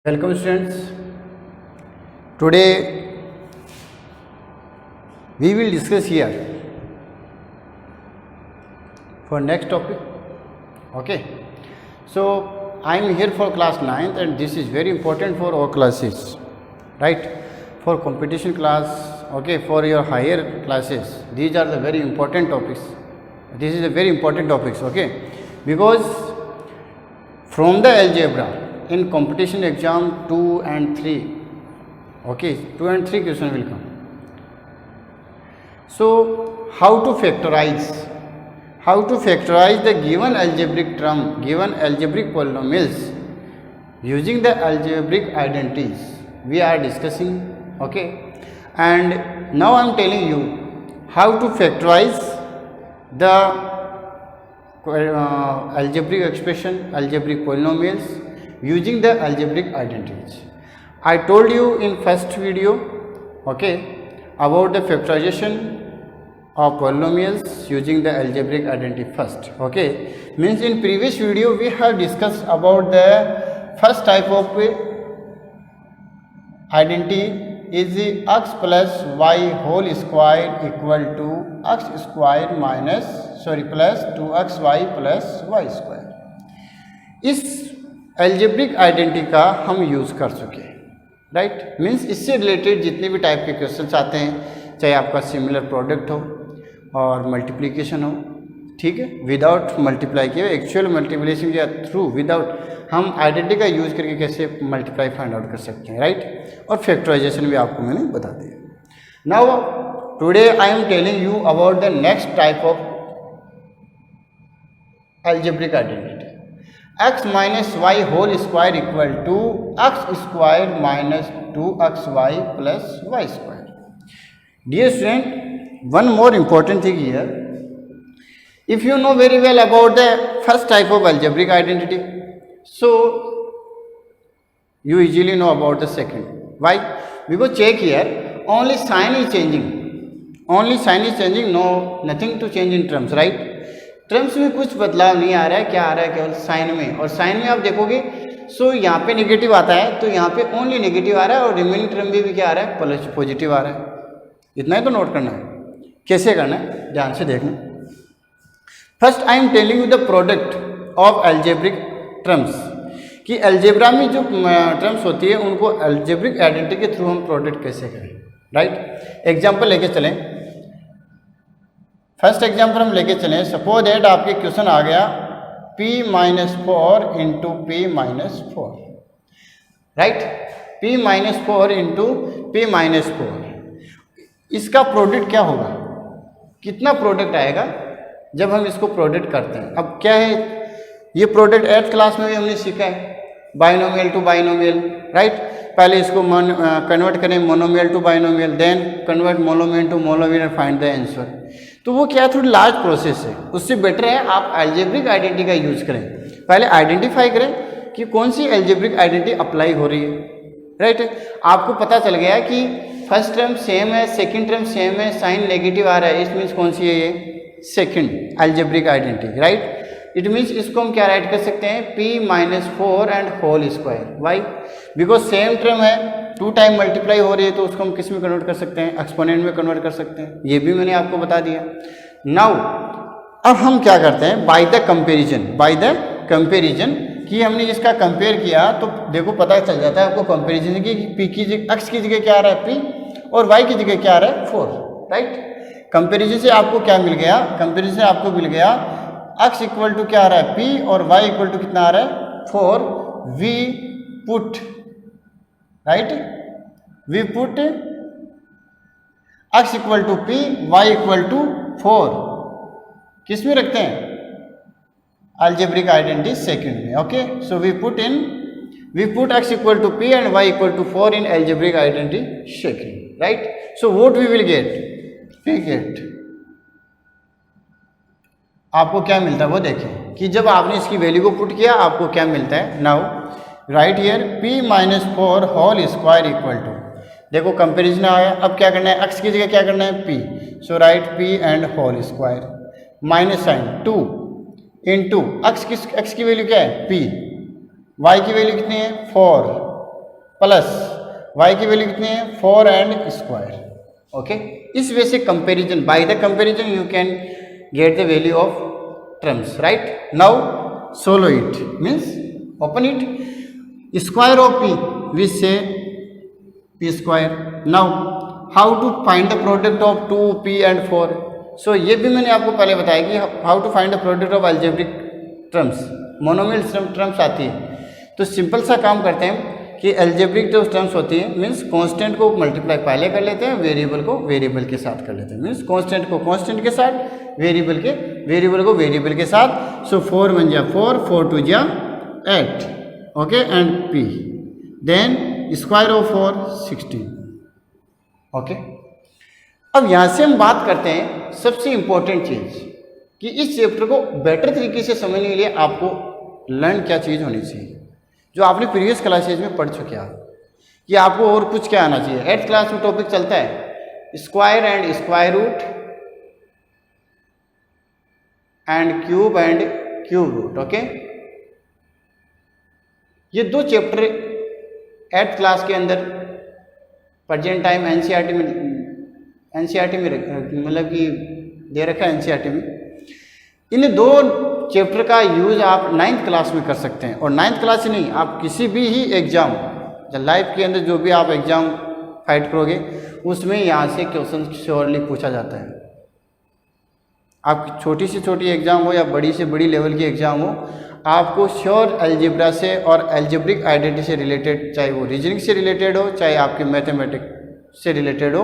Welcome students. Today we will discuss here for next topic. Okay. So I am here for class 9th and this is very important for all classes, right? For competition class, okay, for your higher classes. These are the very important topics. This is a very important topics, okay? Because from the algebra in competition exam 2 and 3, okay, 2 and 3 question will come. So how to factorize the given algebraic term, given algebraic polynomials using the algebraic identities we are discussing, okay? And now I am telling you how to factorize the algebraic expression, algebraic polynomials using the algebraic identities. I told you in first video, okay, about the factorization of polynomials using the algebraic identity first, okay. Means in previous video we have discussed about the first type of identity is the x plus y whole square equal to x square plus 2xy plus y square. इस algebraic identity का हम use कर चुके हैं, right. Means इससे related जितने भी type के क्वेश्चंस आते हैं, चाहे आपका सिमिलर प्रोडक्ट हो और मल्टीप्लिकेशन हो, ठीक है, विदाउट मल्टीप्लाई किए एक्चुअल मल्टीप्लिकेशन के थ्रू विदाउट हम आइडेंटिटी का यूज़ करके कैसे मल्टीप्लाई फाइंड आउट कर सकते हैं, राइट. और फैक्टराइजेशन भी आपको मैंने बता दिया. Now today I am telling you about the next type of algebraic identity. x minus y whole square equal to x square minus 2xy plus y square. Dear student, one more important thing here. If you know very well about the first type of algebraic identity, so you easily know about the second. Why? Because check here, only sign is changing. Only sign is changing, no, nothing to change in terms, right? Terms में कुछ बदलाव नहीं आ रहा है. क्या आ रहा है? केवल साइन में. और साइन में आप देखोगे सो यहाँ पे नेगेटिव आता है, तो यहाँ पे ओनली नेगेटिव आ रहा है और रिमेनिंग टर्म में भी क्या आ रहा है? प्लस पॉजिटिव आ रहा है. इतना ही तो नोट करना है. कैसे करना है ध्यान से देखना. First I am telling you the product of algebraic terms, कि एल्जेब्रा में जो टर्म्स होती है उनको एल्जेब्रिक आइडेंटिटी के थ्रू हम प्रोडक्ट कैसे करें, राइट. एग्जाम्पल लेके चलें. फर्स्ट एग्जाम्पल हम लेके चलें. सपोज दैट आपके क्वेश्चन आ गया p minus 4 into P minus 4, right. p minus 4 into P minus 4. इसका प्रोडक्ट क्या होगा? कितना प्रोडक्ट आएगा जब हम इसको प्रोडक्ट करते हैं? अब क्या है ये प्रोडक्ट 8th क्लास में भी हमने सीखा है, बाइनोमियल टू बाइनोमियल, राइट. पहले इसको कन्वर्ट करें monomial to binomial, then convert monomial to monomial and find the answer. तो वो क्या थोड़ी लार्ज प्रोसेस है. उससे बेटर है आप एल्जेब्रिक आइडेंटिटी का यूज़ करें. पहले आइडेंटिफाई करें कि कौन सी एल्जेब्रिक आइडेंटिटी अप्लाई हो रही है, राइट. आपको पता चल गया कि फर्स्ट टर्म सेम है, सेकंड टर्म सेम है, साइन नेगेटिव आ रहा है. इट मीन्स कौन सी है? ये second algebraic identity, right. It means इसको हम क्या राइट कर सकते हैं? p minus 4 and whole square. Why? Because same term है, 2 टाइम मल्टीप्लाई हो रही है, तो उसको हम किस में कन्वर्ट कर सकते हैं? एक्सपोनेंट में कन्वर्ट कर सकते हैं. ये भी मैंने आपको बता दिया. नाउ अब हम क्या करते हैं? बाय द कंपेरिजन कि हमने इसका कंपेयर किया तो देखो पता चल जाता है आपको कंपेरिजन की p की जगह x की जगह क्या आ रहा है p और y की जगह क्या आ रहा है 4, राइट. कंपेरिजन से आपको क्या मिल गया? कंपेरिजन से आपको मिल गया x इक्वल टू क्या आ रहा है? p और y इक्वल टू कितना आ रहा है? 4. We put, right, we put x equal to p, y equal to 4 किस में रखते हैं? algebraic identity सेकंड में. Okay, so we put x equal to p and y equal to 4 in algebraic identity second, right. So what we will get, आपको क्या मिलता है वो देखें कि जब आपने इसकी वैल्यू को पुट किया आपको क्या मिलता है. Now right here p minus 4 whole square equal to, देखो कंपेरिजन आया. अब क्या करना है? x की जगह क्या करना है? p. So write p and whole square minus sign 2 into x की वैल्यू क्या है? p. y की वैल्यू कितनी है? 4. प्लस y की वैल्यू कितनी है 4 एंड स्क्वायर. ओके, इस वे से comparison, by the comparison you can get the value of terms, right. Now solve it means open it. Square of p which से p square. Now how to find the product of 2p and 4. So ये भी मैंने आपको पहले बताया कि how to find the product of algebraic terms, monomial terms आती है. तो सिंपल सा काम करते हैं कि अलजेब्रिक जो टर्म्स होती है मीन्स कांस्टेंट को मल्टीप्लाई पहले कर लेते हैं, वेरिएबल को वेरिएबल के साथ कर लेते हैं. मीन्स कांस्टेंट को कांस्टेंट के साथ, वेरिएबल को वेरिएबल के साथ. सो 4 1 जा 4, 4 2 जा 8. Okay, and p then square of 4 16. Okay, अब यहाँ से हम बात करते हैं सबसे इंपॉर्टेंट चीज़ कि इस चैप्टर को बेटर तरीके से समझने के लिए आपको लर्न क्या चीज़ होनी चाहिए, जो आपने प्रीवियस क्लासेज में पढ़ चुके हैं. कि आपको और कुछ क्या आना चाहिए. 8th क्लास में टॉपिक चलता है square and square root and cube root. Okay, ये दो चैप्टर 8th क्लास के अंदर प्रेजेंट टाइम एनसीईआरटी में मतलब कि दे रखा है एनसीईआरटी में. इन दो चैप्टर का यूज़ आप 9th क्लास में कर सकते हैं. और 9th क्लास ही नहीं, आप किसी भी ही एग्ज़ाम लाइफ के अंदर जो भी आप एग्ज़ाम फाइट करोगे उसमें यहाँ से क्वेश्चन श्योरली पूछा जाता है. आप छोटी से छोटी एग्ज़ाम हो या बड़ी से बड़ी लेवल की एग्ज़ाम हो, आपको श्योर अलजेब्रा से और अलजेब्रिक आइडेंटिटी से रिलेटेड, चाहे वो रीजनिंग से रिलेटेड हो चाहे आपके मैथमेटिक्स से रिलेटेड हो,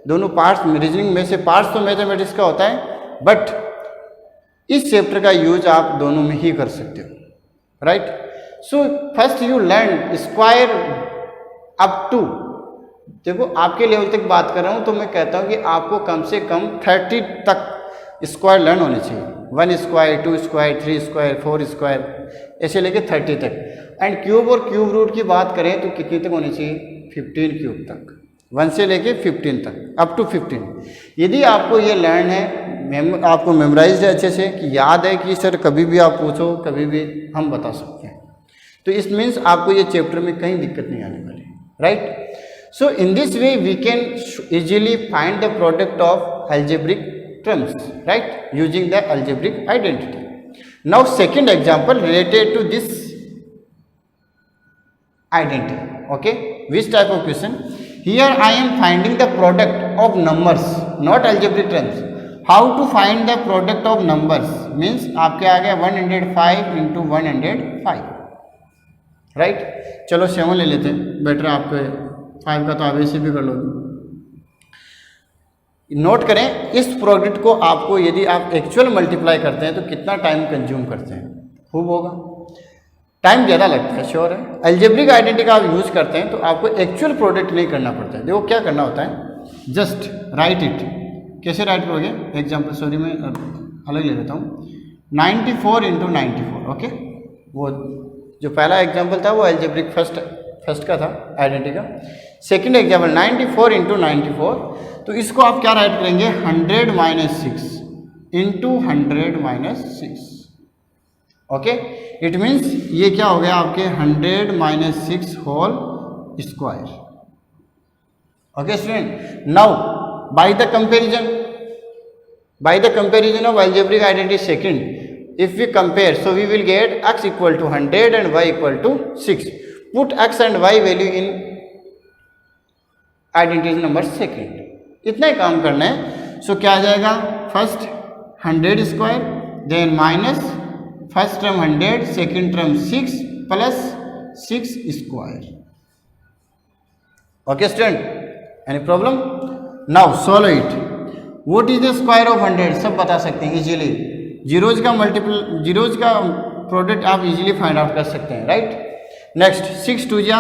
दोनों पार्ट्स, रीजनिंग में से पार्ट्स तो मैथमेटिक्स का होता है, बट इस चैप्टर का यूज आप दोनों में ही कर सकते हो, right. So first you learn square up to, देखो आपके लेवल तक बात कर रहा हूँ तो मैं कहता हूँ कि आपको कम से कम 30 तक स्क्वायर लर्न होने चाहिए. 1 स्क्वायर, 2 स्क्वायर, 3 स्क्वायर, 4 स्क्वायर, ऐसे लेके 30 तक. एंड क्यूब और क्यूब रूट की बात करें तो कितनी तक होनी चाहिए 15 क्यूब तक, 1 से लेके 15 तक, अप टू 15. यदि आपको ये लर्न है, आपको मेमोराइज है अच्छे से, कि याद है कि सर कभी भी आप पूछो कभी भी हम बता सकते हैं, तो इस मीन्स आपको ये चैप्टर में कहीं दिक्कत नहीं आने वाली, right. So in this way we can easily find the product of algebraic terms, right, using the algebraic identity. Now second example related to this identity. Okay, which type of question? Here I am finding the product of numbers, not algebraic terms. How to find the product of numbers means आपके आ गया 105 into 105, right. चलो 7 ले लेते हैं, better. आपके 5 का तो आप ऐसे भी कर लोगे. नोट करें इस प्रोडक्ट को आपको यदि आप एक्चुअल मल्टीप्लाई करते हैं तो कितना टाइम कंज्यूम करते हैं, खूब होगा, टाइम ज़्यादा लगता है, श्योर है. अलजेब्रिक आइडेंटिटी का आप यूज़ करते हैं तो आपको एक्चुअल प्रोडक्ट नहीं करना पड़ता है. देखो क्या करना होता है, जस्ट राइट इट. कैसे राइट करोगे, एग्जाम्पल, सॉरी मैं अलग ले लेता हूँ, 94 into 94. ओके, वो जो पहला एग्जाम्पल था वो अलजेब्रिक फर्स्ट का था आइडेंटिटी का. सेकेंड एग्जाम्पल 94 into 94, तो इसको आप क्या राइट करेंगे 100 - 6 into 100 - 6. ओके, इट मीन्स ये क्या हो गया आपके 100 - 6 whole square. Okay student, now by the comparison of algebraic identity second, if we compare, so we will get x equal to 100 and y equal to 6. Put x and y value in identity number second. इतना ही काम करना है. So क्या आ जाएगा, first 100 square, then minus first term 100, second term 6 plus 6 square. Okay student, any problem? Now solve it. What is the square of 100, सब बता सकते हैं इजीली. जीरोज का प्रोडक्ट आप इजीली फाइंड आउट कर सकते हैं, राइट. नेक्स्ट 6 2 जा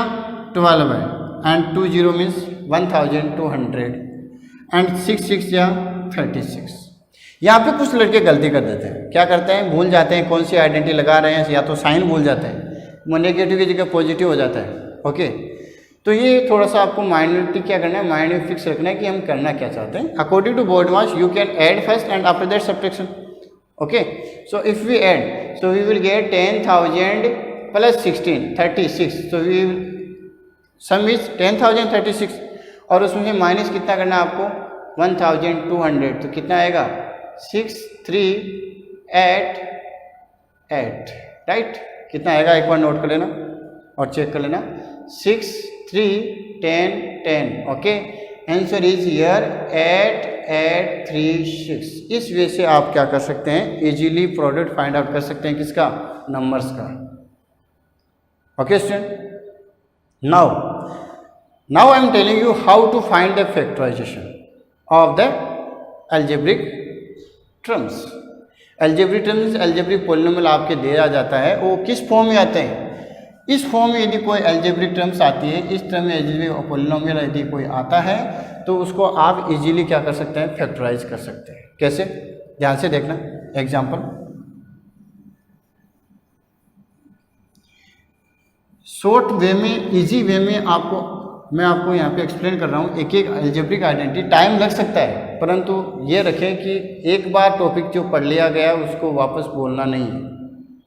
12 है, एंड 2 0 मीन्स 1200 एंड 6 6 या 36. यहाँ पे कुछ लड़के गलती कर देते हैं, क्या करते हैं, भूल जाते हैं कौन सी आइडेंटिटी लगा रहे हैं, या तो साइन भूल जाते हैं, वो नेगेटिव की जगह पॉजिटिव हो जाता है. ओके, तो ये थोड़ा सा आपको माइंड क्या करना है, माइंड में फिक्स रखना है कि हम करना क्या चाहते हैं. According to board marks you can add first and after that subtraction. Okay, so if we add, so we will get 10,000 plus 16 36. Sum is 10,036 और उसमें से माइनस कितना करना है आपको 1,200, तो कितना आएगा 6388, राइट। कितना आएगा एक बार नोट कर लेना और चेक कर लेना 631010, ओके। Answer is here 8836। इस वे से आप क्या कर सकते हैं, इजीली प्रोडक्ट फाइंड आउट कर सकते हैं किसका, नंबर्स का, okay student. Now I am telling you how to find the factorization of the algebraic terms. Algebraic terms, algebraic polynomial आपके दिया जाता है, वो किस फॉर्म में आते हैं, इस फॉर्म में यदि कोई अलजेब्रिक टर्म्स आती है, इस टर्म में अलजेब्रिक पॉलिनोमियल यदि कोई आता है तो उसको आप इजीली क्या कर सकते हैं, फैक्टराइज कर सकते हैं। कैसे, ध्यान से देखना एग्जांपल। शॉर्ट वे में, इजी वे में मैं आपको यहाँ पे एक्सप्लेन कर रहा हूँ एक एक अलजेब्रिक आइडेंटिटी। टाइम लग सकता है, परंतु ये रखें कि एक बार टॉपिक जो पढ़ लिया गया उसको वापस बोलना नहीं है,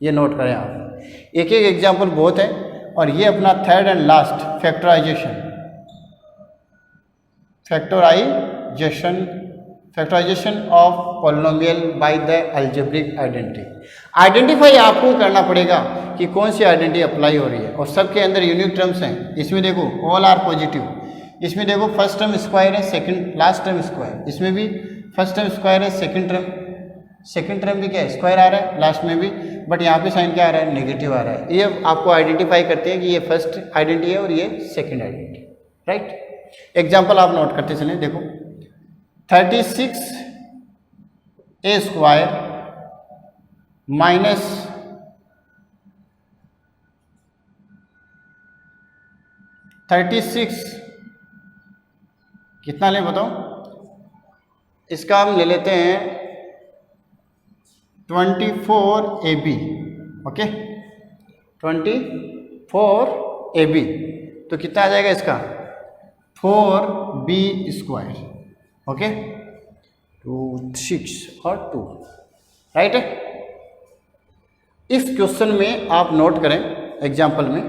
ये नोट करें आप। एक एक एग्जाम्पल बहुत है, और ये अपना third and last factorization of polynomial by the algebraic identity. Identify आपको करना पड़ेगा कि कौन सी आइडेंटिटी अप्लाई हो रही है, और सबके अंदर यूनिक टर्म्स हैं। इसमें देखो ऑल आर पॉजिटिव, इसमें देखो फर्स्ट टर्म स्क्वायर है, सेकंड लास्ट टर्म स्क्वायर, इसमें भी फर्स्ट टर्म स्क्वायर है, सेकंड टर्म भी क्या है, स्क्वायर आ रहा है लास्ट में भी, बट यहाँ पे साइन क्या आ रहा है, नेगेटिव आ रहा है। ये आपको आइडेंटिफाई करते हैं कि ये फर्स्ट आइडेंटिटी है और ये सेकंड आइडेंटिटी, राइट। एग्जाम्पल आप नोट करते चलें, देखो 36a² माइनस 36 कितना लें बताओ, इसका हम ले लेते हैं 24ab, ओके 24ab, तो कितना आ जाएगा इसका 4b², ओके 2 6 और 2, राइट है। इस क्वेश्चन में आप नोट करें एग्जाम्पल में,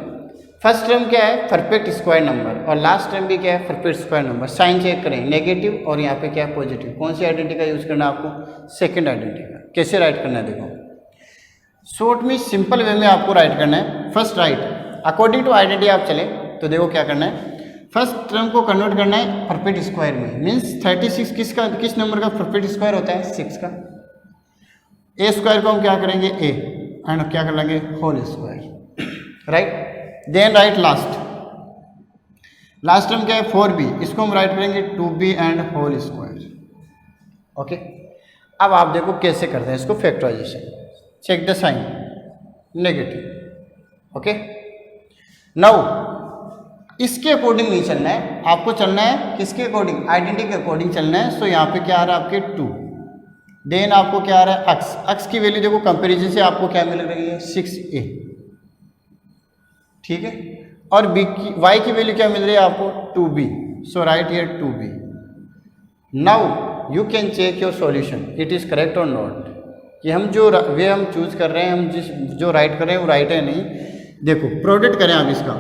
फर्स्ट टर्म क्या है, परफेक्ट स्क्वायर नंबर, और लास्ट टर्म भी क्या है, perfect square number. Sign check करें, नेगेटिव और यहाँ पे क्या है, पॉजिटिव। कौन सी आइडेंटिटी का यूज करना है आपको, सेकंड आइडेंटिटी का। कैसे राइट करना है, देखो शॉर्ट में सिंपल वे में आपको राइट करना है। First write according to identity आप चले तो देखो क्या करना है, फर्स्ट टर्म को कन्वर्ट करना है परफेक्ट स्क्वायर में, मीन्स 36 किस नंबर का परफेक्ट स्क्वायर होता है, 6 का। ए स्क्वायर को हम क्या करेंगे, ए, एंड क्या कर लेंगे, whole square, right. Then write last term क्या है, 4b, इसको हम राइट करेंगे 2b and whole square, okay. अब आप देखो कैसे करते हैं इसको factorization. Check the sign, negative, okay. Now इसके अकॉर्डिंग नहीं चलना है, आपको चलना है किसके अकॉर्डिंग, आइडेंटिटी के अकॉर्डिंग चलना है। सो यहाँ पे क्या आ रहा है आपके 2, देन आपको क्या आ रहा है अक्स की वैल्यू देखो, कंपेरिजन से आपको क्या मिल रही है, 6a, ठीक है। और वाई की वैल्यू क्या मिल रही है आपको, 2b, so write here 2b। Now you can check your solution, it is correct और नॉट, कि हम जो वे हम चूज कर रहे हैं, हम जो राइट कर रहे हैं वो राइट है नहीं। देखो प्रोडक्ट करें आप इसका,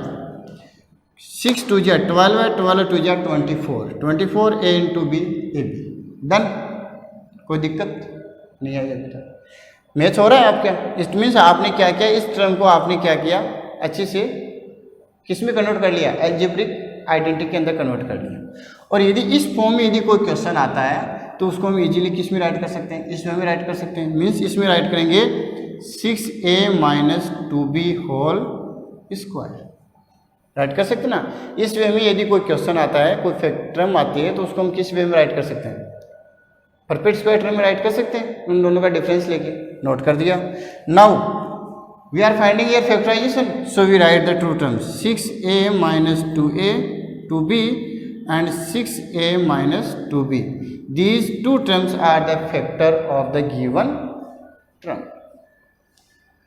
6 2 12 है, 12 2 24 a into b ab, done. कोई दिक्कत नहीं है, अभी तक मैच हो रहा है आपका। इट मीन्स आपने क्या किया, इस टर्म को आपने क्या किया, अच्छे से किस में कन्वर्ट कर लिया, अलजेब्रिक आइडेंटिटी के अंदर कन्वर्ट कर लिया। और यदि इस फॉर्म में यदि कोई क्वेश्चन आता है तो उसको हम इजीली किस में राइट कर सकते हैं, इसमें भी राइट कर सकते हैं। मीन्स इसमें राइट करेंगे 6a minus 2b whole square, right कर सकते ना। इस वे में यदि कोई क्वेश्चन आता है, कोई टर्म आती है, तो उसको हम किस वे में राइट कर सकते हैं, परफेक्ट स्क्वायर टर्म में राइट कर सकते हैं, उन दोनों का डिफरेंस लेके। नोट कर दिया। Now we are finding your factorization, so we write the two terms, 6a minus 2a 2b and 6a minus 2b. These two terms are the factor of the given term.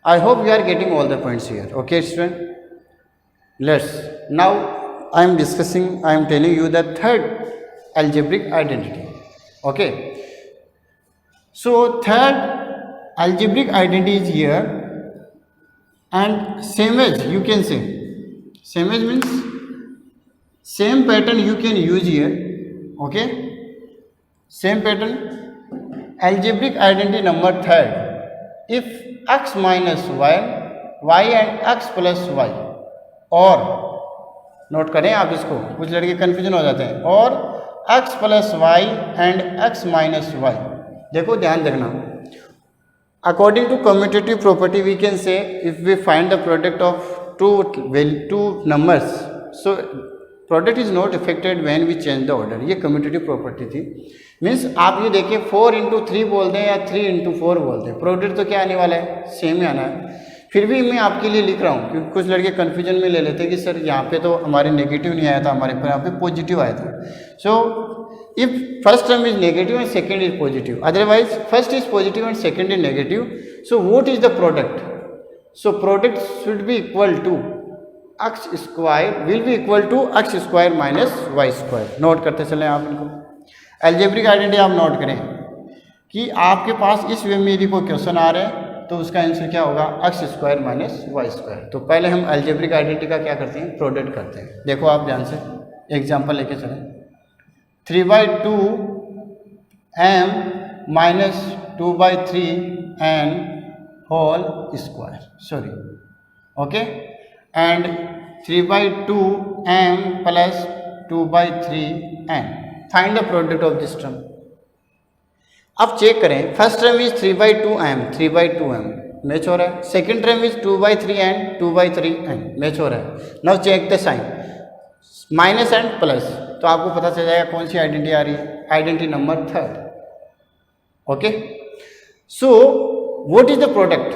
I hope you are getting all the points here. Okay, student? Let's now I am telling you the third algebraic identity. Okay. So third algebraic identity is here, and same as you can say, same as means Same pattern you can use here. Okay, same pattern. Algebraic identity number third. If x minus y, y and x plus y, और note करें आप इसको, कुछ लड़के confusion हो जाते हैं, और x plus y and x minus y. देखो ध्यान रखना, according to commutative property we can say if we find the product of two numbers, so product is not affected when we change the order. ये commutative property थी. Means आप ये देखिए 4 into 3 बोल दें या 3 इंटू 4 बोल दें, प्रोडक्ट तो क्या आने वाला है, सेम ही आना है. फिर भी मैं आपके लिए लिख रहा हूँ क्योंकि कुछ लड़के कन्फ्यूजन में ले लेते हैं कि सर यहाँ पे तो हमारे नेगेटिव नहीं आया था, हमारे पर यहाँ पे पॉजिटिव आया था. So if first term is negative and second is positive, otherwise first is positive and second is negative, so what is the product. So product should be equal to x square will be equal to x square minus y square. Note करते चलें आप इनको. Algebraic identity आप note करें कि आपके पास इस way में यदि कोई क्वेश्चन आ रहा है तो उसका आंसर क्या होगा, x square minus y square. तो पहले हम एल्जेब्रिक आइडेंटिटी का क्या करते हैं, प्रोडक्ट करते हैं. देखो आप ध्यान से एग्जांपल लेके चलें. 3/2 m minus 2/3 n whole square, sorry, okay, and 3/2 m plus 2/3 n. Find the product of this term. अब चेक करें, first term is 3/2 m, 3/2 m match हो रहा है. Second term is 2/3 n, 2/3 n match हो रहा है. Now check the sign, minus and plus, तो आपको पता चल जाएगा कौन सी आइडेंटिटी आ रही है, identity number third. Okay, so what is the product.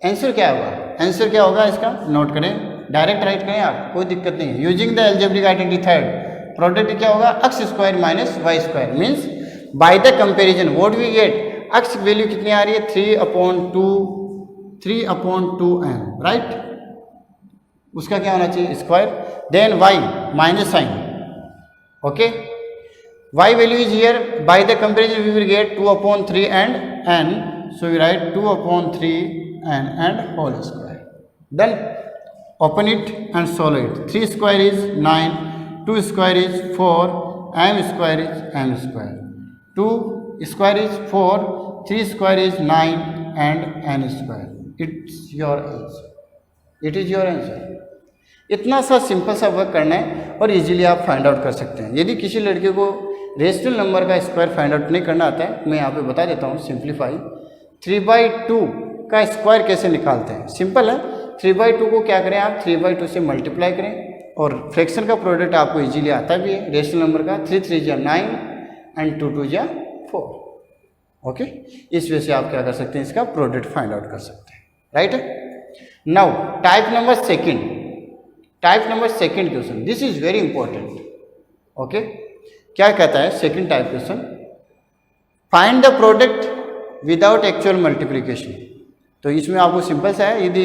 Answer क्या होगा, आंसर क्या होगा इसका, नोट करें, डायरेक्ट राइट करें आप, कोई दिक्कत नहीं है. Using the algebraic identity third, product क्या होगा, x square minus y square. Means by the comparison what we get, x value कितनी आ रही है, 3/2 m, राइट. उसका क्या होना चाहिए, square. Then y minus sign, okay, y value is here, by the comparison we will get 2/3 and n, so we write 2/3 and whole square. Then open it and solve it. 3 square is 9, 2 square is 4, m square is m square. 2 square is 4, 3 square is 9 and n square. It's your answer. It is your answer. इतना सा simple सा work करना है और easily आप find out कर सकते हैं. यदि किसी लड़के को रेशनल नंबर का स्क्वायर फाइंड आउट नहीं करना आता है, मैं यहाँ पे बता देता हूँ सिंप्लीफाई. 3/2 का स्क्वायर कैसे निकालते हैं, सिंपल है. 3/2 को क्या करें आप, 3/2 से मल्टीप्लाई करें और फ्रैक्शन का प्रोडक्ट आपको इजीली आता भी है रेशनल नंबर का. 3 3 जा 9 एंड 2 2 जा 4. ओके, इस वजह से आप क्या कर सकते हैं, इसका प्रोडक्ट फाइंड आउट कर सकते हैं, right. Now type number second, type number second question, this is very important. Okay, क्या कहता है second type question, find the product without actual multiplication. तो इसमें आपको सिंपल सा है, यदि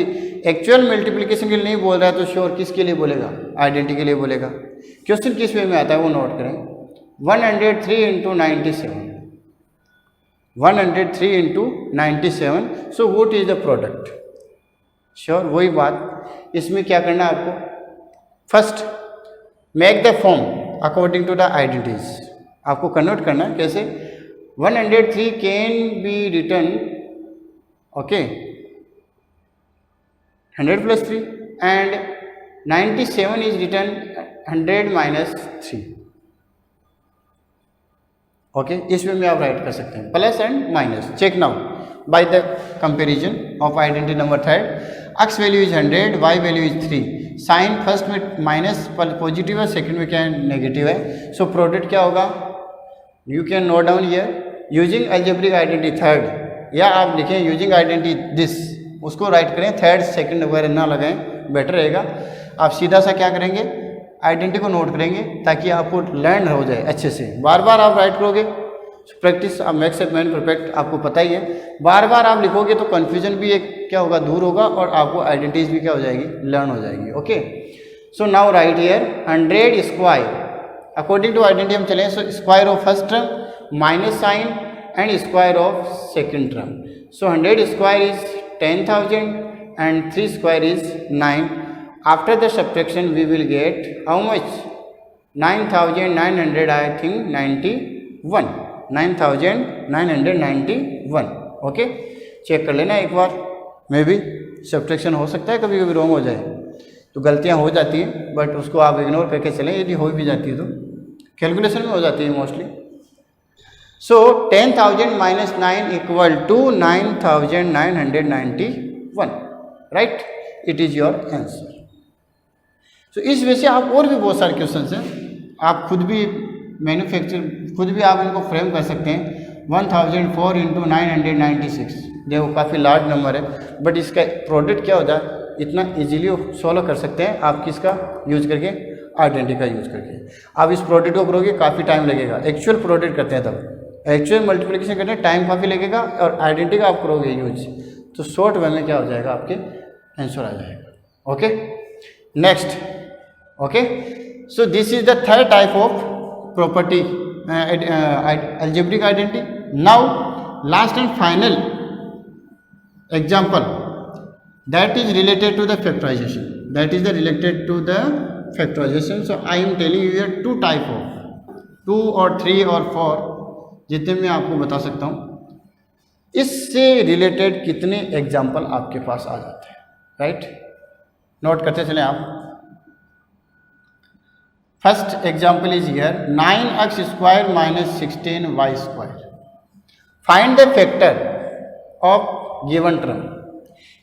एक्चुअल मल्टीप्लिकेशन के लिए नहीं बोल रहा है तो श्योर किसके लिए बोलेगा, आइडेंटिटी के लिए बोलेगा. क्वेश्चन किस वे में आता है वो नोट करें. 103 into 97, 103 into 97, so what is the product. Sure वही बात, इसमें क्या करना है आपको, first make the form according to the identities. आपको कन्वर्ट करना है कैसे, 103 can be written, okay, 100 plus 3 and 97 is written 100 minus 3. Okay, इस वे में आप राइट कर सकते हैं, plus and minus. Check now by the comparison of identity number third. x value is 100, y value is 3. Sign first में minus positive है, second में क्या है, नेगेटिव है. सो प्रोडक्ट क्या होगा, you can note down here using algebraic identity third, या आप लिखें यूजिंग आइडेंटिटी दिस, उसको राइट करें, थर्ड सेकंड वगैरह ना लगाएं, बेटर रहेगा. आप सीधा सा क्या करेंगे, आइडेंटिटी को नोट करेंगे ताकि आपको लर्न हो जाए अच्छे से. बार बार आप राइट करोगे, प्रैक्टिस आप मेक्स ए मैन परफेक्ट, आपको पता ही है. बार बार आप लिखोगे तो कन्फ्यूजन भी एक क्या होगा, दूर होगा, और आपको आइडेंटिटीज भी क्या हो जाएगी, लर्न हो जाएगी. Okay, so now right here 100 square, according to identity हम चलें. So square of first term minus sign and square of second term. So 100 square is 10,000 and 3 square is 9. After the subtraction we will get how much, 9,900 I think 91, 9,991। Okay, check कर लेना एक बार। मे भी subtraction हो सकता है कभी कभी wrong हो जाए, तो गलतियां हो जाती हैं, बट उसको आप इग्नोर करके चलें। यदि हो भी जाती है तो कैलकुलेशन में हो जाती है mostly. So 10,000 minus 9 equal to 9,991, right? It is your answer. So इस वजह से आप और भी बहुत सारे क्वेश्चन हैं, आप खुद भी खुद भी आप इनको फ्रेम कर सकते हैं। 1004 इंटू 996, देखो काफ़ी लार्ज नंबर है, बट इसका प्रोडक्ट क्या होता है, इतना इजीली सॉल्व कर सकते हैं आप किसका यूज करके, आइडेंटिटी का यूज करके। आप इस प्रोडक्ट को करोगे काफ़ी टाइम लगेगा, एक्चुअल प्रोडक्ट करते हैं तब, एक्चुअल मल्टीप्लिकेशन करते हैं टाइम काफ़ी लगेगा, और आइडेंटिटी का आप करोगे यूज तो शॉर्ट वे में क्या हो जाएगा, आपके आंसर आ जाएगा। Okay, next. Okay, so this is the third type of property algebraic identity. Now last and final example that is related to the factorization, so I am telling you here two type of 2 or 3 or 4 जितने मैं आपको बता सकता हूँ, इससे related कितने example आपके पास आ जाते हैं, राइट? नोट करते चलें आप। First example is here 9x square minus 16y square. Find the factor of given term.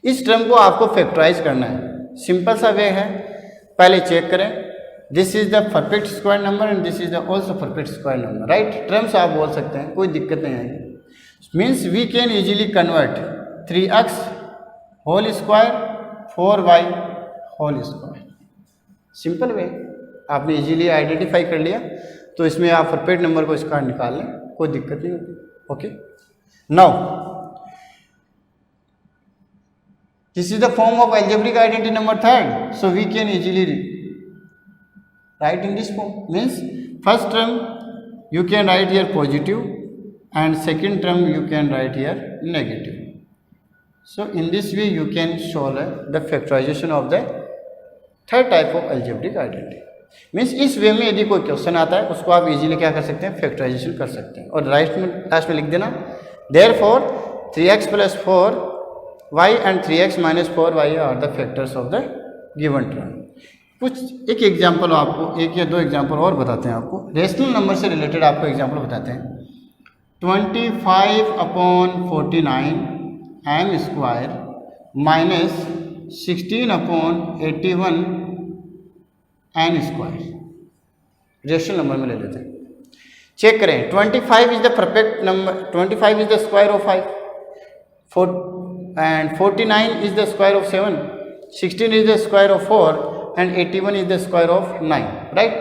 इस टर्म को आपको फैक्टराइज करना है। सिंपल सा वे है, पहले चेक करें, this is the perfect square number and this is the also perfect square number, right? Terms आप बोल सकते हैं, कोई दिक्कत नहीं आएगी। Means we can easily convert 3x whole square 4y whole square. Simple way, आपने इजीली आइडेंटिफाई कर लिया, तो इसमें आप परफेक्ट नंबर को इसका निकाल लें, कोई दिक्कत नहीं होती। Okay, now this is the form of algebraic identity number third, so we can easily write in this form. Means first term you can write here positive and second term you can write here negative. So in this way you can solve the factorization of the third type of algebraic identity. Means इस way में यदि कोई question आता है उसको आप easily क्या कर सकते हैं, फैक्टराइजेशन कर सकते हैं। और लास्ट में लिख देना therefore 3x plus 4y and 3x minus 4y are the factors of the given term. कुछ एक एग्जांपल आपको, एक या दो एग्जांपल और बताते हैं आपको, रेशनल नंबर से रिलेटेड आपको एग्जांपल बताते हैं। 25/49 m square minus 16/81 n square, rational number में ले लेते हैं। चेक करें, 25 is the perfect number, 25 is the square of 5 and 49 is the square of 7, 16 is the square of 4 and 81 is the square of 9, right?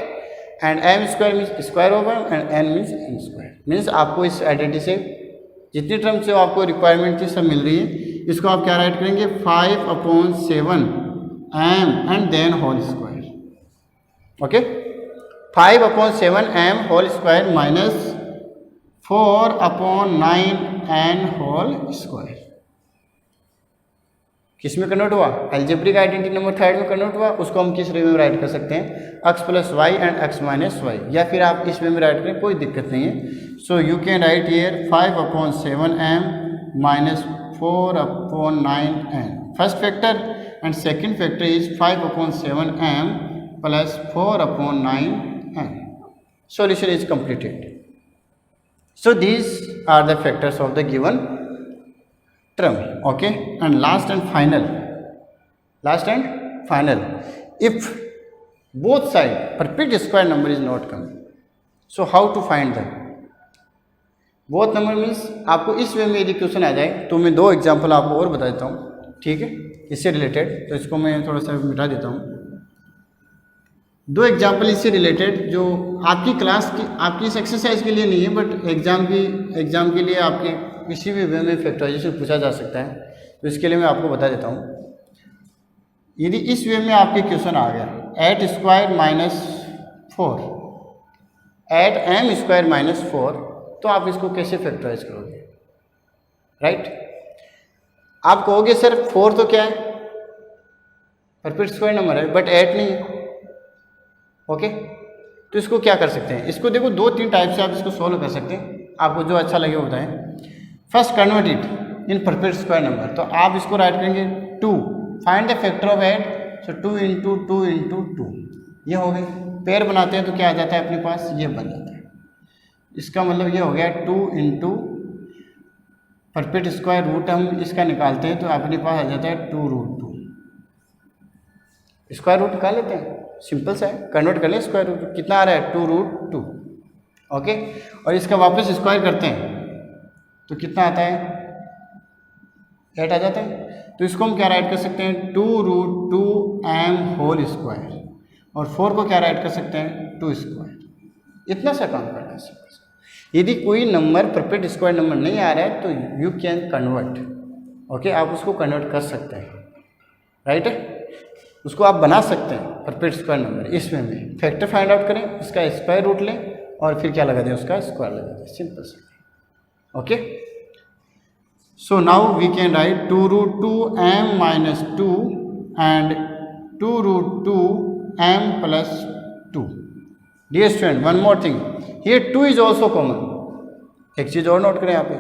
And m square means square of m and n means n square. Means आपको इस identity से जितनी term से आपको requirement थी सब मिल रही है। इसको आप क्या राइट करेंगे, 5/7 m and then whole square. Okay, 5/7 m whole square minus 4/9 n whole square. किस में कन्वर्ट हुआ, अलजेब्रिक आइडेंटिटी नंबर थर्ड में कन्वर्ट हुआ। उसको हम किस वे में राइट कर सकते हैं, x plus y and x minus y, या फिर आप इस वे में राइट करें, कोई दिक्कत नहीं है। So you can write here 5/7 m minus 4/9 n, first factor, and second factor is 5/7 m plus 4/9 n. Solution is completed. So these are the factors of the given term. Okay, and last and final, if both side perfect square number is not coming, so how to find them? Both number means आपको इस way में यदि question आ जाए तो मैं दो example आपको और बता देता हूँ, ठीक है, इससे रिलेटेड। तो इसको मैं थोड़ा सा मिटा देता हूँ। दो एग्जाम्पल इससे रिलेटेड जो आपकी क्लास की, आपकी इस एक्सरसाइज के लिए नहीं है, बट एग्जाम के लिए आपके किसी भी वे में फैक्टराइजेशन पूछा जा सकता है, तो इसके लिए मैं आपको बता देता हूँ। यदि इस वे में आपके क्वेश्चन आ गया 8 square minus 4 8 m square minus 4, तो आप इसको कैसे फैक्टराइज करोगे, राइट? आप कहोगे सर 4 तो क्या है, परफेक्ट स्क्वायर नंबर है, बट 8 नहीं है। ओके, तो इसको क्या कर सकते हैं, इसको देखो 2-3 टाइप से आप इसको सोल्व कर सकते हैं, आपको जो अच्छा लगे वो बताएं। First convert it in perfect square number, तो आप इसको राइट करेंगे 2, find the factor of 8, so 2 into 2 into 2, ये हो गए। पेयर बनाते हैं तो क्या आ जाता है अपने पास, ये बन जाता है। इसका मतलब ये हो गया 2 इंटू परफेक्ट स्क्वायर रूट, हम इसका निकालते हैं तो अपने पास आ जाता है 2√2। स्क्वायर रूट निकाल लेते हैं, सिंपल सा है, कन्वर्ट कर लें स्क्वायर रूट, कितना आ रहा है 2√2, ओके। और इसका वापस स्क्वायर करते हैं तो कितना आता है 8 आ जाता है। तो इसको हम क्या राइट कर सकते हैं 2√2m होल स्क्वायर, और 4 को क्या राइट कर सकते हैं 2 स्क्वायर। इतना सा काम करना है सिंपल सा। यदि कोई नंबर परफेक्ट स्क्वायर नंबर नहीं आ रहा है तो यू कैन कन्वर्ट, ओके, आप उसको कन्वर्ट कर सकते हैं, राइट है, उसको आप बना सकते हैं परफेक्ट स्क्वायर नंबर। इसमें में फैक्टर फाइंड आउट करें, उसका स्क्वायर रूट लें और फिर क्या लगा दें, उसका स्क्वायर लगा दें, सिंपल सा, okay. So now we can write 2√2m minus 2 and 2√2m plus 2. Dear student, one more thing, here 2 is also common. एक चीज़ और नोट करें, यहाँ पे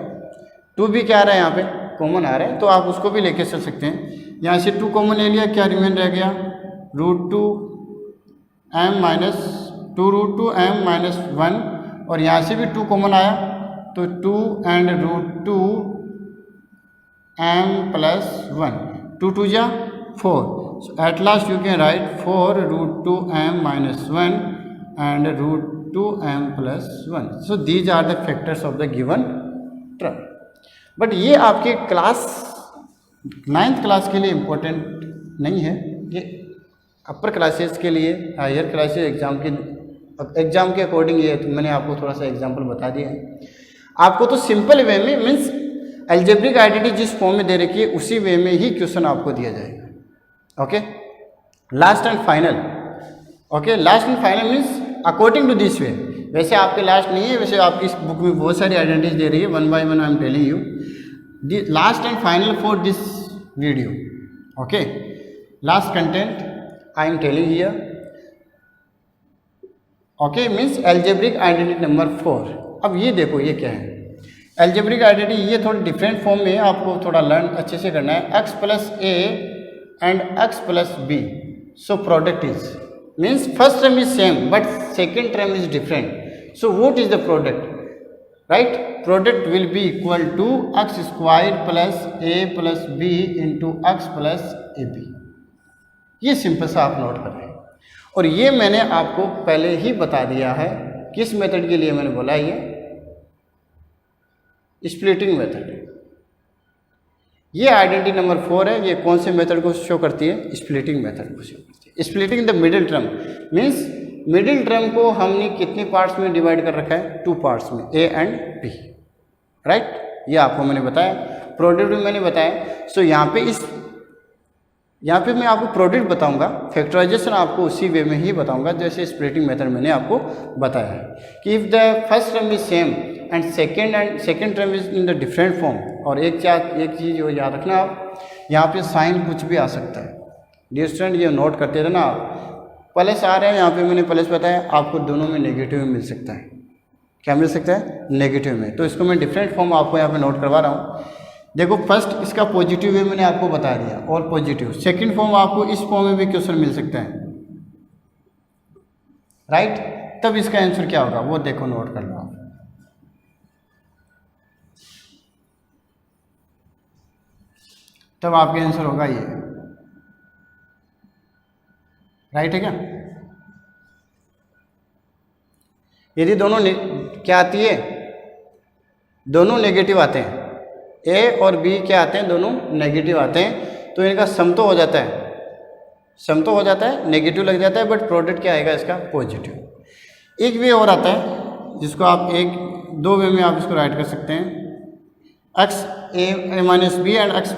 2 भी क्या आ रहा है, यहाँ पे कॉमन आ रहा है, तो आप उसको भी लेके चल सकते हैं। यहाँ से 2 कॉमन ले लिया, क्या रिमेन रह गया √2m minus 2√2m minus 1, और यहाँ से भी 2 कॉमन आया तो 2 and √2m plus 1, 2 2 जा 4, so at last you can write 4√2m minus 1 and √2m plus 1. So these are the factors of the given term. But ये आपके क्लास 9th क्लास के लिए इम्पोर्टेंट नहीं है, ये अपर क्लासेस के लिए, हायर क्लासेस एग्ज़ाम के अकॉर्डिंग ये तो मैंने आपको थोड़ा सा एग्जांपल बता दिया है। आपको तो सिंपल वे में मीन्स अलजेब्रिक आइडेंटिटी जिस फॉर्म में दे रखी है उसी वे में ही क्वेश्चन आपको दिया जाएगा, okay. Last and final, okay, last and final means according to this way. वैसे आपके लास्ट नहीं है, वैसे आपकी इस बुक में बहुत सारी आइडेंटिटीज दे रही है, 1 by 1 I am telling you the last and final for this video, okay. Last content I am telling here, okay, means algebraic identity number 4। अब ये देखो ये क्या है अलजेब्रिक आइडेंटिटी, ये थोड़ी डिफरेंट फॉर्म में है, आपको थोड़ा लर्न अच्छे से करना है। x plus a and x plus b, so product is means first term is same but second term is different, so what is the product, right? Product will be equal to x square plus a plus b into x plus ab। ये simple सा आप note कर रहे हैं, और ये मैंने आपको पहले ही बता दिया है किस मेथड के लिए मैंने बोला है, ये स्प्लिटिंग मेथड। ये आइडेंटिटी नंबर 4 है, ये कौन से मेथड को शो करती है, स्प्लिटिंग मेथड को शो करती है। Splitting the middle term means middle term को हमने कितने पार्ट्स में डिवाइड कर रखा है, 2 पार्ट्स में, ए एंड बी, राइट। ये आपको मैंने बताया, प्रोडक्ट भी मैंने बताया। सो यहाँ पे मैं आपको प्रोडक्ट बताऊंगा, फैक्टराइजेशन आपको उसी वे में ही बताऊंगा जैसे स्प्लिटिंग मेथड मैंने आपको बताया है कि if the first term is same and second term is in the different form. और एक चीज़ याद रखना आप, यहाँ पे साइन कुछ भी आ सकता है। डियर स्टूडेंट, ये नोट करते रहना आप, प्लस आ रहे हैं यहाँ पे मैंने प्लस बताया, आपको दोनों में नेगेटिव में मिल सकता है। क्या मिल सकता है, नेगेटिव में। तो इसको मैं डिफरेंट फॉर्म आपको यहाँ पे नोट करवा रहा हूँ। देखो फर्स्ट इसका पॉजिटिव वे मैंने आपको बता दिया और पॉजिटिव। सेकंड फॉर्म आपको इस फॉर्म में भी क्वेश्चन मिल सकता है, राइट। तब इसका आंसर क्या होगा वो देखो, नोट कर लो आप। तब आपका आंसर होगा ये, राइट है क्या। यदि दोनों क्या आती है, दोनों नेगेटिव आते हैं, ए और बी क्या आते हैं, दोनों नेगेटिव आते हैं, तो इनका सम तो हो जाता है, सम तो हो जाता है, नेगेटिव लग जाता है, बट प्रोडक्ट क्या आएगा इसका, पॉजिटिव। एक वे और आता है जिसको आप दो वे में आप इसको राइट कर सकते हैं, x a minus b and x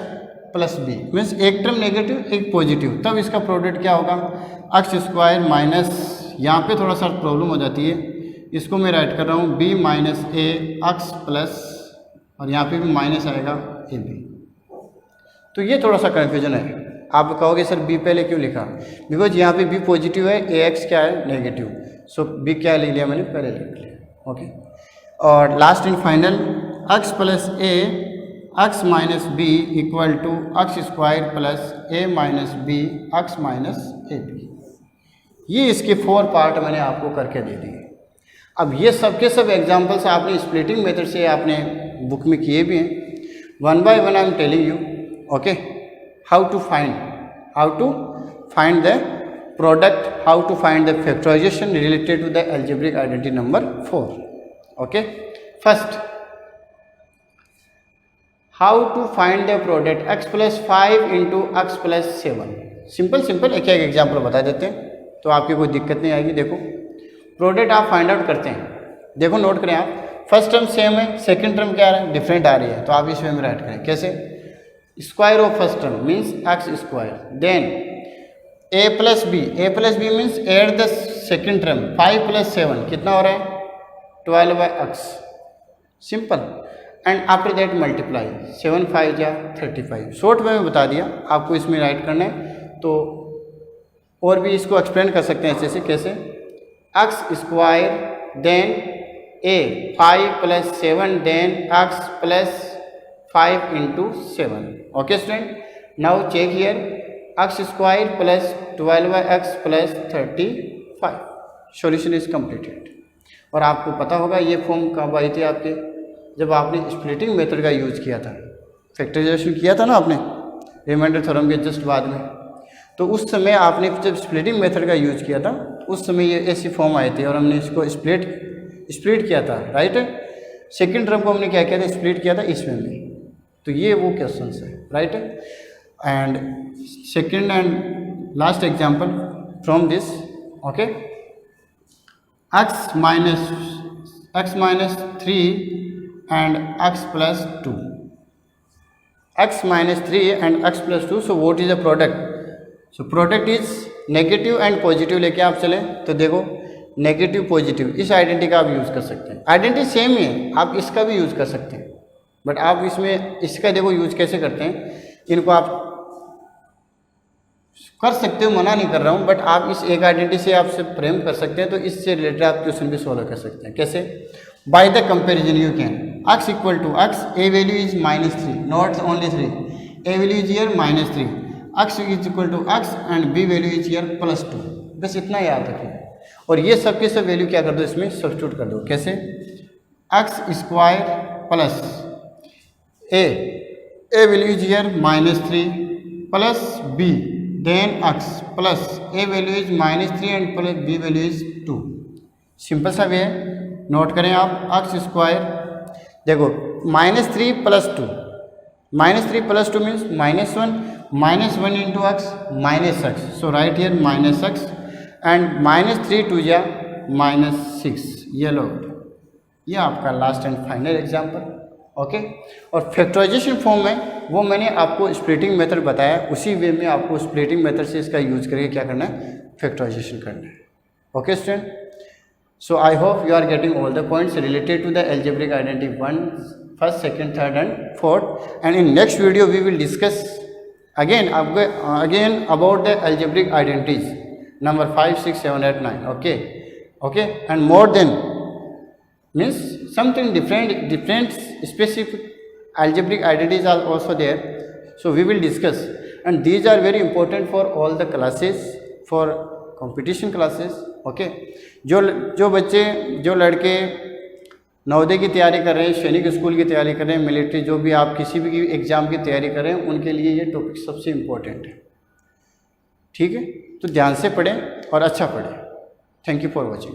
plus b, means एक टर्म नेगेटिव एक पॉजिटिव। तब इसका प्रोडक्ट क्या होगा, एक्स स्क्वायर माइनस, यहाँ पे थोड़ा सा प्रॉब्लम हो जाती है, इसको मैं राइट कर रहा हूँ बी माइनस ए एक्स प्लस, और यहाँ पे भी माइनस आएगा ए बी। तो ये थोड़ा सा कन्फ्यूजन है। आप कहोगे सर बी पहले क्यों लिखा, बिकॉज यहाँ पे बी पॉजिटिव है, ए एक्स क्या है, नेगेटिव। सो बी क्या लिख लिया मैंने, पहले लिख लिया। ओके, और last and final x plus a x minus b equal to x square plus a minus b x minus a b. ये इसके 4 पार्ट मैंने आपको करके दे दिए। अब ये सब के सब एग्जांपल्स आपने स्प्लिटिंग मेथड से आपने बुक में किए भी हैं। 1 by 1 I am telling you, okay, how to find the product, how to find the factorization related to the algebraic identity number 4. Okay, first how to find the product x plus 5 into x plus 7. Simple एक एक example बता देते हैं तो आपकी कोई दिक्कत नहीं आएगी। देखो प्रोडक्ट आप फाइंड आउट करते हैं, देखो नोट करें आप, फर्स्ट टर्म सेम है, सेकंड टर्म क्या है, डिफरेंट आ रही है, तो आप इस वे में राइट करें। कैसे, square of first term means x square, then a plus b means add the second term, 5 plus 7 कितना हो रहा है, 12 by x, simple, and after that multiply, 7 5 जा 35। शॉर्ट में बता दिया आपको, इसमें राइट करना है तो और भी इसको एक्सप्लेन कर सकते हैं जैसे कैसे, x square then a 5 plus 7 then x plus 5 into 7। Okay student, now check here, x square plus 12x plus 35, solution is completed. और आपको पता होगा ये फॉर्म कब आई थी आपके, जब आपने स्प्लिटिंग मेथड का यूज़ किया था, फैक्टराइजेशन किया था ना आपने रिमाइंडर थ्योरम के जस्ट बाद में, तो उस समय आपने जब स्प्लिटिंग मेथड का यूज़ किया था उस समय ये ऐसी फॉर्म आई थी और हमने इसको स्प्लिट किया था, राइट। सेकेंड टर्म को हमने क्या किया था, स्प्लिट किया था इसमें में, तो ये वो क्वेश्चन है, right. and second and last example from this, okay, x minus 3 and x plus 2, x minus 3 and x plus 2, so what is the product, so product is negative and positive लेके आप चले तो देखो negative positive इस identity का आप use कर सकते हैं, आइडेंटिटी सेम ही है, आप इसका भी यूज़ कर सकते हैं, बट आप इसमें इसका देखो यूज़ कैसे करते हैं, इनको आप कर सकते हो, मना नहीं कर रहा हूँ, बट आप इस एक आइडेंटिटी से आपसे प्रेम कर सकते हैं तो इससे रिलेटेड आप क्वेश्चन भी सॉल्व कर सकते हैं। कैसे, by the comparison you can, x equal to x, a value is -3, not only 3, a value is here -3, x is equal to x and b value is here +2, बस इतना याद रखिए। और ये सब के सब वैल्यू क्या कर दो, इसमें सब्स्टिट्यूट कर दो। कैसे, x square plus a value is here -3 plus b then x plus a value is -3 and plus b value is 2, simple सा वे है, नोट करें आप, x स्क्वायर देखो -3 plus 2, -3 plus 2 means -1 into x -x, so write here -x and -3 2 जा -6, ये लो, ये आपका last and final example. Okay, और फैक्टराइजेशन फॉर्म में वो मैंने आपको स्प्लिटिंग मेथड बताया, उसी वे में आपको स्प्लिटिंग मेथड से इसका यूज करके क्या करना है, फैक्टराइजेशन करना है। Okay student, so I hope you are getting all the points related to the algebraic identity 1, 1st, 2nd, 3rd and 4th, and in next video we will discuss again about the algebraic identities number 5, 6, 7, 8, 9. Okay, and more than means something different specific algebraic identities are also there, so we will discuss, and these are very important for all the classes, for competition classes. Okay, जो बच्चे जो लड़के नवोदय की तैयारी कर रहे हैं, सैनिक स्कूल की तैयारी कर रहे हैं, मिलिट्री, जो भी आप किसी भी एग्ज़ाम की तैयारी कर रहे हैं, उनके लिए ये टॉपिक सबसे इम्पोर्टेंट है। ठीक है, तो ध्यान से पढ़ें और अच्छा पढ़ें। Thank you for watching.